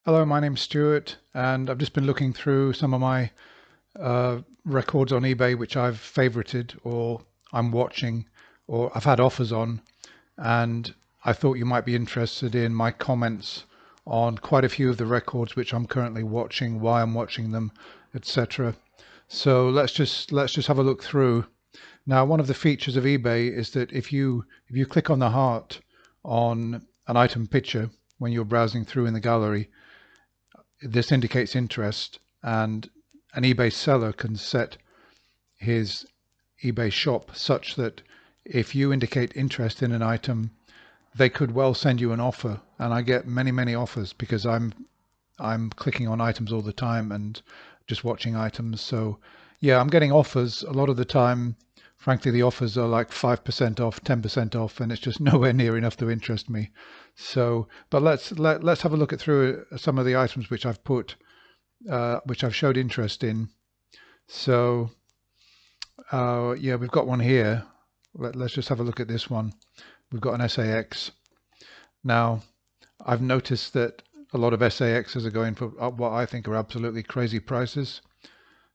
Hello, my name's Stuart, and I've just been looking through some of my records on eBay which I've favorited or I'm watching or I've had offers on, and I thought you might be interested in my comments on quite a few of the records which I'm currently watching, why I'm watching them, etc. So let's just have a look through. Now, one of the features of eBay is that if you click on the heart on an item picture when you're browsing through in the gallery, this indicates interest, and an eBay seller can set his eBay shop such that if you indicate interest in an item, they could well send you an offer. And I get many offers because I'm clicking on items all the time and just watching items. So yeah, I'm getting offers a lot of the time. Frankly, the offers are like 5% off, 10% off, and it's just nowhere near enough to interest me. So, but let's have a look at through some of the items which I've put, which I've showed interest in. So, yeah, we've got one here. Let's just have a look at this one. We've got an SAX. Now, I've noticed that a lot of SAXs are going for what I think are absolutely crazy prices.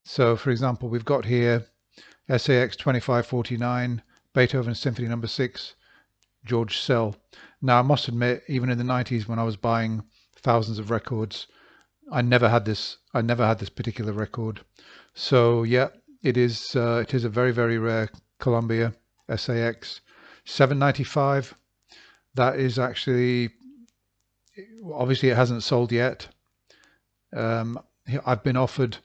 So, for example, we've got here SAX 2549, Beethoven Symphony Number 6, George Sell. Now, I must admit, even in the 90s when I was buying thousands of records, I never had this. I never had this particular record. So yeah, it is. It is a very rare Columbia SAX 795. That is actually, obviously it hasn't sold yet. Um, I've been offered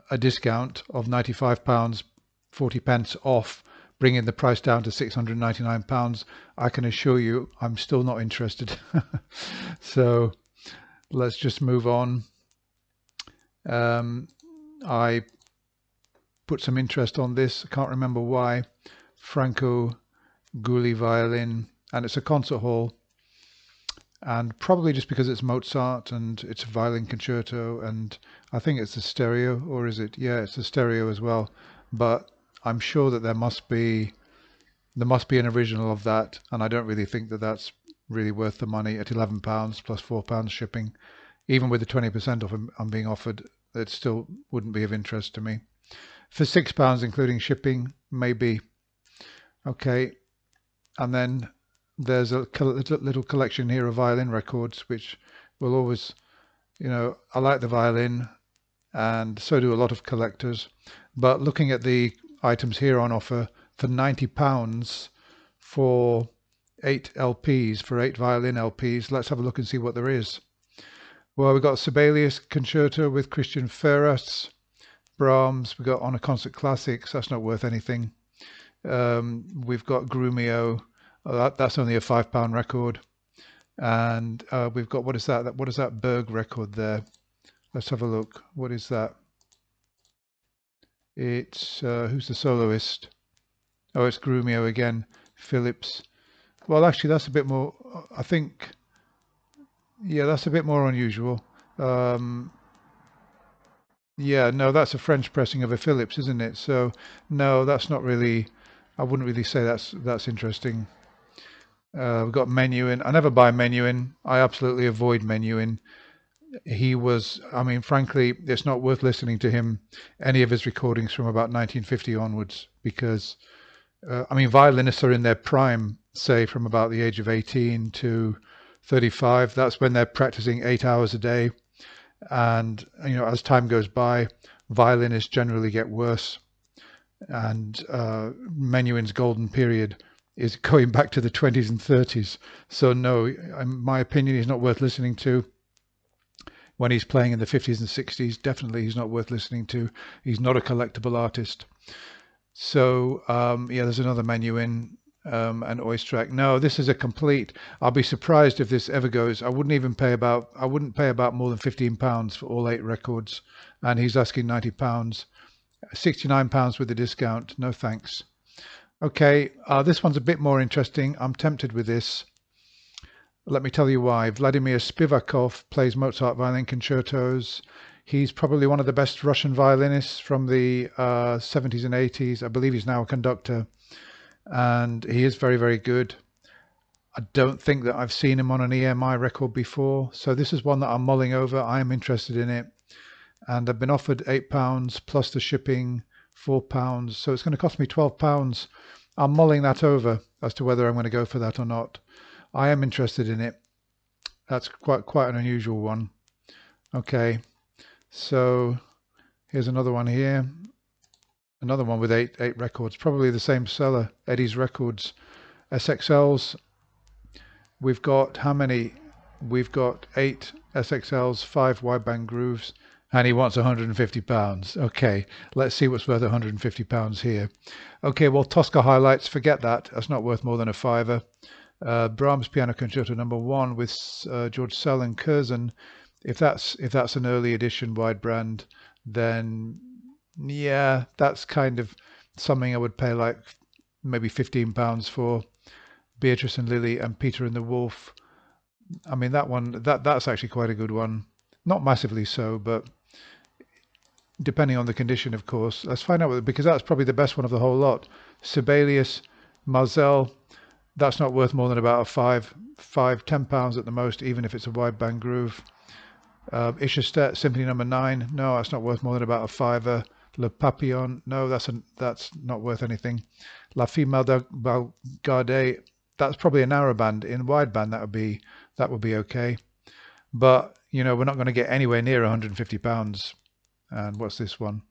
a discount of £95, 40 pence off, bringing the price down to £699. I can assure you, I'm still not interested. So let's just move on. I put some interest on this. I can't remember why. Franco Gulli violin, and it's a concert hall, and probably just because it's Mozart and it's a violin concerto, and I think it's a stereo, or is it? Yeah, it's a stereo as well. But I'm sure that there must be an original of that, and I don't really think that that's really worth the money at £11 plus £4 shipping. Even with the 20% off I'm being offered, it still wouldn't be of interest to me. For £6 including shipping, maybe. Okay, and then there's a little collection here of violin records, which will always, I like the violin, and so do a lot of collectors. But looking at the items here on offer for £90 for 8 LPs, for 8 violin LPs, let's have a look and see what there is. Well, we've got Sibelius Concerto with Christian Ferras, Brahms, we've got Honor Concert Classics, that's not worth anything. We've got Grumio, that's only a £5 record. And we've got, what is that? What is that Berg record there? Let's have a look. What is that? It's, who's the soloist? Oh, it's Grumio again, Phillips. Well, actually, that's a bit more, I think, yeah, that's a bit more unusual. Um, yeah, no, that's a French pressing of a Phillips, isn't it? So, no, that's not really, I wouldn't really say that's interesting. We've got Menuhin. I never buy Menuhin. I absolutely avoid Menuhin. He was, I mean, frankly, it's not worth listening to him, any of his recordings from about 1950 onwards, because, I mean, violinists are in their prime, say from about the age of 18 to 35. That's when they're practicing 8 hours a day. And, as time goes by, violinists generally get worse. And Menuhin's golden period is going back to the 20s and 30s. So no, in my opinion, he's not worth listening to. When he's playing in the 50s and 60s, definitely he's not worth listening to. He's not a collectible artist. So yeah, there's another Menuhin, and Oistrakh. No, this is a complete. I'll be surprised if this ever goes. I wouldn't pay about more than £15 for all 8 records, and he's asking £90. £69 with the discount. No thanks. Okay, this one's a bit more interesting. I'm tempted with this. Let me tell you why. Vladimir Spivakov plays Mozart violin concertos. He's probably one of the best Russian violinists from the 70s and 80s. I believe he's now a conductor, and he is very good. I don't think that I've seen him on an EMI record before, so this is one that I'm mulling over. I am interested in it, and I've been offered £8 plus the shipping, £4, so it's going to cost me £12. I'm mulling that over as to whether I'm going to go for that or not. I am interested in it. That's quite an unusual one. Okay, so here's another one here. Another one with eight records, probably the same seller, Eddie's Records. SXLs, we've got how many? We've got 8 SXLs, 5 wideband grooves, and he wants £150. Okay, let's see what's worth £150 here. Okay, well, Tosca highlights, forget that. That's not worth more than a fiver. Brahms Piano Concerto #1 with George Sell and Curzon. If that's an early edition wide brand, then yeah, that's kind of something I would pay like maybe £15 for. Beatrice and Lily and Peter and the Wolf. I mean, that one, that's actually quite a good one. Not massively so, but depending on the condition, of course. Let's find out, because that's probably the best one of the whole lot. Sibelius, Marzel, that's not worth more than about a £10 at the most, even if it's a wideband groove. Ishestet, Symphony #9, no, that's not worth more than about a fiver. Le Papillon, no, that's not worth anything. La Fille Malgardée, that's probably a narrow band. In wideband, that would be okay. But you know, we're not going to get anywhere near £150. And what's this one?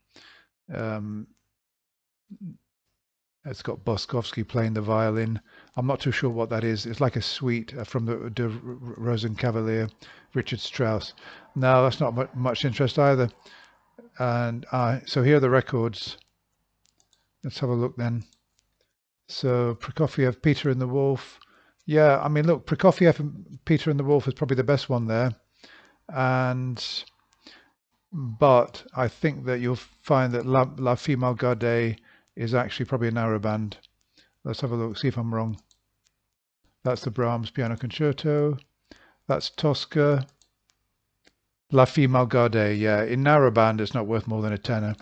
It's got Boskovsky playing the violin. I'm not too sure what that is. It's like a suite from the De Rosenkavalier, Richard Strauss. No, that's not much interest either. And so here are the records. Let's have a look then. So Prokofiev, Peter and the Wolf. Yeah, I mean, look, Prokofiev and Peter and the Wolf is probably the best one there. But I think that you'll find that La Fille Malgardée is actually probably a narrow band. Let's have a look, see if I'm wrong. That's the Brahms Piano Concerto. That's Tosca. La Fille Malgardée, yeah. In narrow band, it's not worth more than a tenner.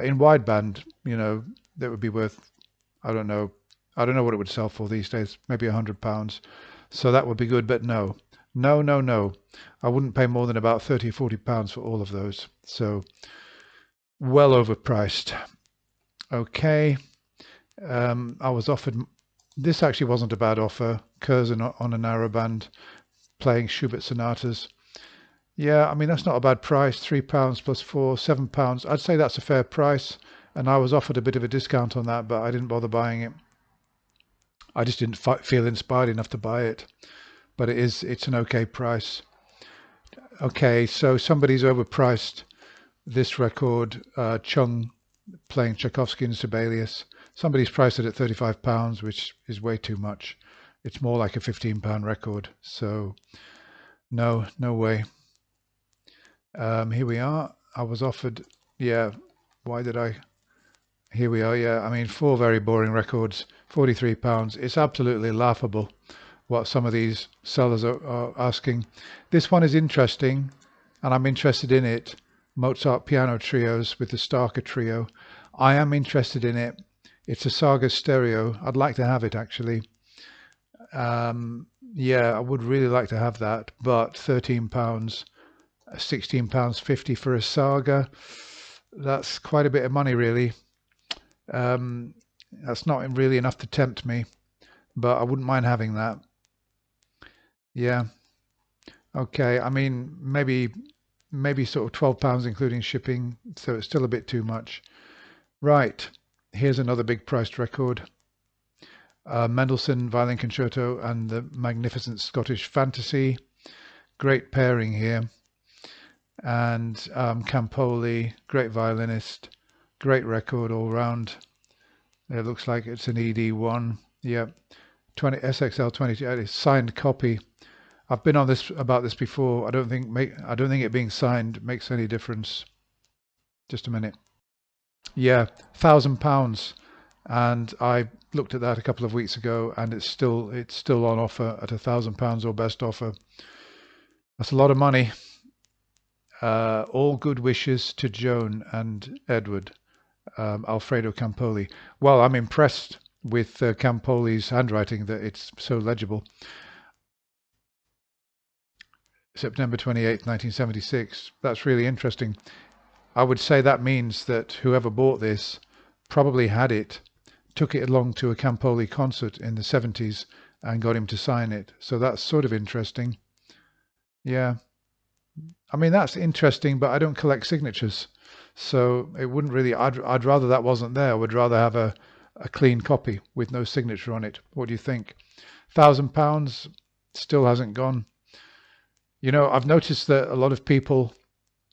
In wide band, you know, that would be worth, I don't know what it would sell for these days, maybe £100. So that would be good, but no. No. I wouldn't pay more than about £30 or £40 for all of those. So well overpriced. Okay. I was offered, this actually wasn't a bad offer. Curzon on a narrow band, playing Schubert sonatas. Yeah, I mean, that's not a bad price. £3 plus 4, £7. I'd say that's a fair price. And I was offered a bit of a discount on that, but I didn't bother buying it. I just didn't feel inspired enough to buy it. But it's an okay price. Okay, so somebody's overpriced this record, Chung playing Tchaikovsky and Sibelius. Somebody's priced it at £35, which is way too much. It's more like a £15 record. So no way. Here we are. I was offered, yeah, here we are, yeah. I mean, 4 very boring records, £43. It's absolutely laughable what some of these sellers are asking. This one is interesting, and I'm interested in it. Mozart piano trios with the Starker trio. I am interested in it. It's a Saga stereo. I'd like to have it, actually. Yeah, I would really like to have that, but £13, £16.50 for a Saga. That's quite a bit of money, really. That's not really enough to tempt me, but I wouldn't mind having that. Yeah. Okay. I mean, maybe sort of £12 including shipping, so it's still a bit too much. Right. Here's another big priced record. Mendelssohn Violin Concerto and the Magnificent Scottish Fantasy. Great pairing here. And Campoli, great violinist, great record all round. It looks like it's an ED1. Yeah. 20 SXL 22. It's signed copy. I've been on about this before. I don't think it being signed makes any difference. Just a minute. Yeah, £1,000, and I looked at that a couple of weeks ago, and it's still on offer at £1,000 or best offer. That's a lot of money. All good wishes to Joan and Edward. Alfredo Campoli. Well, I'm impressed. with Campoli's handwriting that it's so legible. September 28th, 1976. That's really interesting. I would say that means that whoever bought this probably had it, took it along to a Campoli concert in the 70s and got him to sign it. So that's sort of interesting. Yeah. I mean, that's interesting, but I don't collect signatures. So it wouldn't really, I'd rather that wasn't there. I would rather have a clean copy with no signature on it. What do you think? £1,000 still hasn't gone. You know, I've noticed that a lot of people,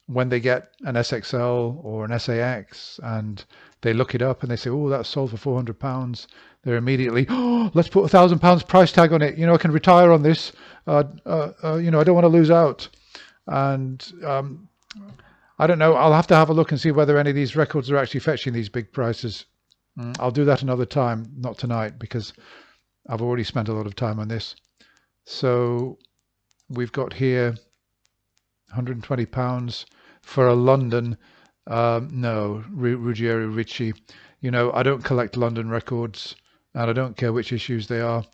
when they get an SXL or an SAX and they look it up and they say, oh, that's sold for £400, they're immediately, oh, let's put £1,000 price tag on it. You know, I can retire on this. You know, I don't want to lose out. And I don't know. I'll have to have a look and see whether any of these records are actually fetching these big prices. I'll do that another time, not tonight, because I've already spent a lot of time on this. So we've got here £120 for a London. No, Ruggiero Ricci. You know, I don't collect London records, and I don't care which issues they are.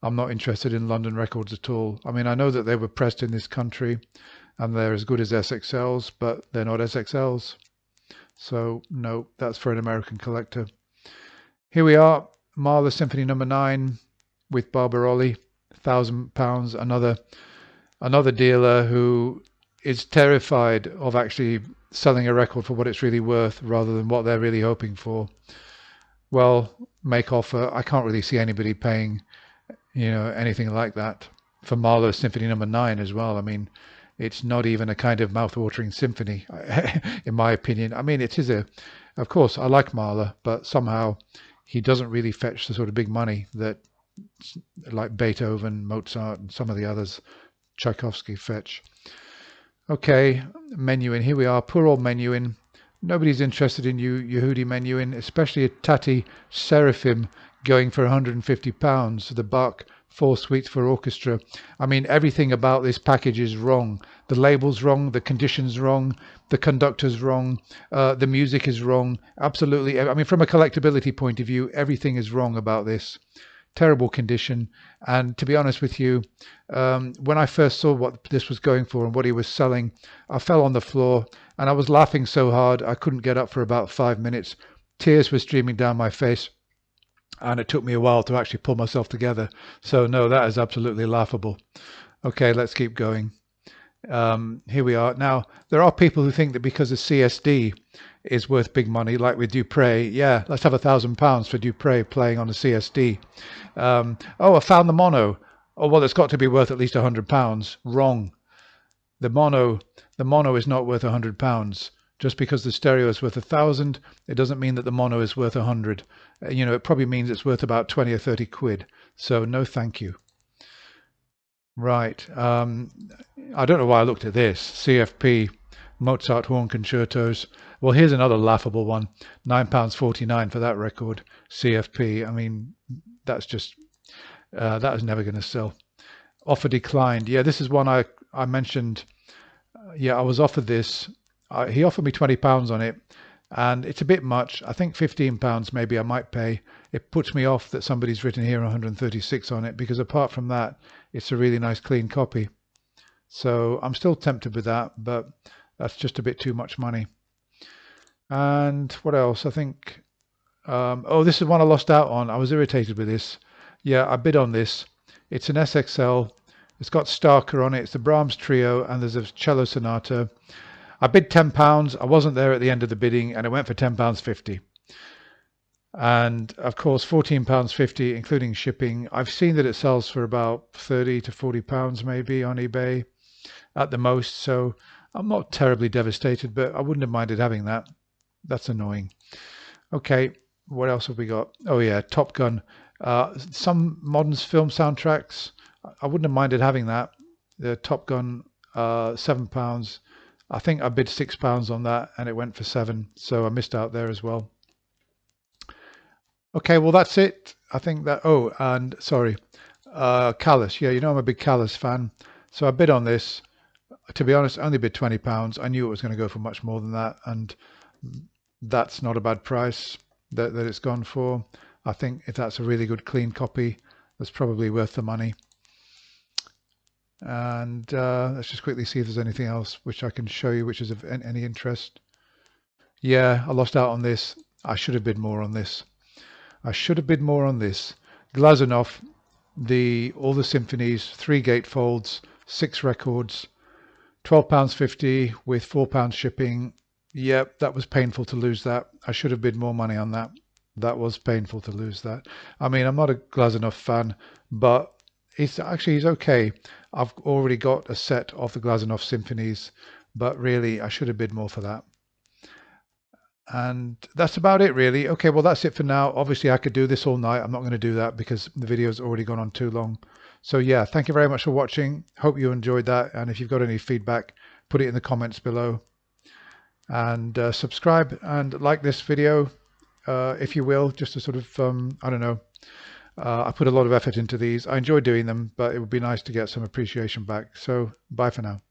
I'm not interested in London records at all. I mean, I know that they were pressed in this country, and they're as good as SXLs, but they're not SXLs. So no, that's for an American collector. Here we are, Mahler Symphony No. 9 with Barbaroli, £1,000. Another dealer who is terrified of actually selling a record for what it's really worth rather than what they're really hoping for. Well, make offer. I can't really see anybody paying, you know, anything like that for Mahler Symphony No. 9 as well. I mean, it's not even a kind of mouth-watering symphony, in my opinion. I mean, it is of course, I like Mahler, but somehow he doesn't really fetch the sort of big money that, like Beethoven, Mozart, and some of the others, Tchaikovsky, fetch. Okay, Menuhin. Here we are, poor old Menuhin. Nobody's interested in Yehudi Menuhin, especially a Tati Seraphim going for £150. The Bach 4 suites for orchestra. I mean, everything about this package is wrong. The label's wrong, the condition's wrong, the conductor's wrong, the music is wrong. Absolutely. I mean, from a collectability point of view, everything is wrong about this. Terrible condition. And to be honest with you, when I first saw what this was going for and what he was selling, I fell on the floor and I was laughing so hard I couldn't get up for about 5 minutes. Tears were streaming down my face, and it took me a while to actually pull myself together. So no, that is absolutely laughable. Okay, let's keep going. Here we are. Now, there are people who think that because the CSD is worth big money, like with Dupre, yeah, let's have £1,000 for Dupre playing on a CSD. Oh, I found the mono. Oh, well, it's got to be worth at least £100. Wrong. The mono is not worth £100. Just because the stereo is worth 1,000, it doesn't mean that the mono is worth 100. You know, it probably means it's worth about 20 or 30 quid. So no, thank you. Right. I don't know why I looked at this. CFP, Mozart horn concertos. Well, here's another laughable one. £9.49 for that record. CFP. I mean, that's just, that is never going to sell. Offer declined. Yeah, this is one I mentioned. Yeah, I was offered this. He offered me £20 on it, and it's a bit much. I think £15 maybe I might pay. It puts me off that somebody's written here 136 on it, because apart from that, it's a really nice clean copy. So I'm still tempted with that, but that's just a bit too much money. And what else? I think, oh, this is one I lost out on. I was irritated with this. Yeah, I bid on this. It's an SXL. It's got Starker on it. It's the Brahms Trio, and there's a cello sonata. I bid £10. I wasn't there at the end of the bidding, and it went for £10.50. And of course, £14.50, including shipping. I've seen that it sells for about £30 to £40 maybe on eBay at the most. So I'm not terribly devastated, but I wouldn't have minded having that. That's annoying. Okay, what else have we got? Oh yeah, Top Gun. Some modern film soundtracks. I wouldn't have minded having that. The Top Gun, £7. I think I bid £6 on that, and it went for 7. So I missed out there as well. Okay, well, that's it. I think that, oh, and sorry, Callis. Yeah, you know I'm a big Callis fan. So I bid on this. To be honest, I only bid £20. I knew it was going to go for much more than that, and that's not a bad price that it's gone for. I think if that's a really good clean copy, that's probably worth the money. And let's just quickly see if there's anything else which I can show you which is of any interest. Yeah, I lost out on this. I should have bid more on this. I should have bid more on this. Glazunov, all the symphonies, 3 gatefolds, 6 records, £12.50 with £4 shipping. Yep, that was painful to lose that. I should have bid more money on that. That was painful to lose that. I mean, I'm not a Glazunov fan, but he's okay. I've already got a set of the Glazunov symphonies, but really I should have bid more for that. And that's about it really. Okay, well that's it for now. Obviously I could do this all night. I'm not going to do that because the video's already gone on too long. So yeah, thank you very much for watching. Hope you enjoyed that. And if you've got any feedback, put it in the comments below. And subscribe and like this video if you will, just to sort of, I don't know. I put a lot of effort into these. I enjoy doing them, but it would be nice to get some appreciation back. So bye for now.